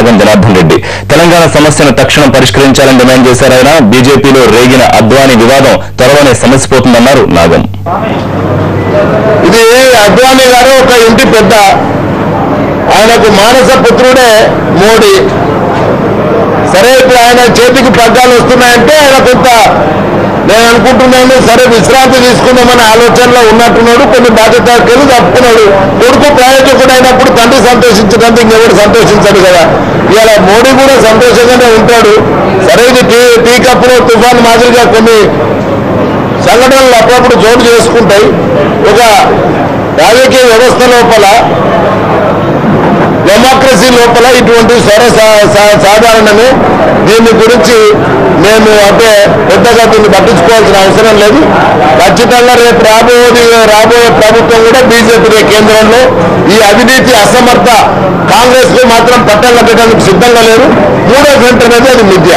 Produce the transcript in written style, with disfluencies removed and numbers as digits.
నాగం జనార్దన్ రెడ్డి. తెలంగాణ సమస్యను తక్షణం పరిష్కరించాలని డిమాండ్ చేశారు ఆయన. బీజేపీలో రేగిన అద్వానీ వివాదం త్వరలోనే సమసిపోతుందన్నారు నాగం. ఇది అద్వానీ గారు ఒక ఇంటి పెద్ద, ఆయనకు మానస పుత్రుడే మోడీ. సరే, ఇప్పుడు ఆయన చేతికి పగ్గాలు వస్తున్నాయంటే ఆయన కొంత, నేను అనుకుంటున్నాను, సరే విశ్రాంతి తీసుకుందామనే ఆలోచనలో ఉన్నట్టున్నాడు. కొన్ని బాధ్యతలు తప్పుకున్నాడు. కొడుకు ప్రయోజకుడు అయినప్పుడు తండ్రి సంతోషించడానికి ఇంకెవరు సంతోషించాడు కదా. ఇవాళ మోడీ కూడా సంతోషంగానే ఉంటాడు. సరే, ఇది టీ కప్పులో తుఫాన్ మాదిరిగా కొన్ని సంఘటనలు అప్పుడప్పుడు చోటు చేసుకుంటాయి. ఒక రాజకీయ వ్యవస్థ లోపల, డెమోక్రసీ లోపల ఇటువంటి సాధారణమే. దీని గురించి మేము అంటే పెద్దగా దీన్ని పట్టించుకోవాల్సిన అవసరం లేదు. ఖచ్చితంగా రేపు రాబోయే ప్రభుత్వం కూడా బీజేపీ కేంద్రంలో ఈ అవినీతి అసమర్థ కాంగ్రెస్ కు మాత్రం పట్టం కట్టడానికి సిద్ధంగా లేరు. 3వ గంట అనేది అది మిథ్య.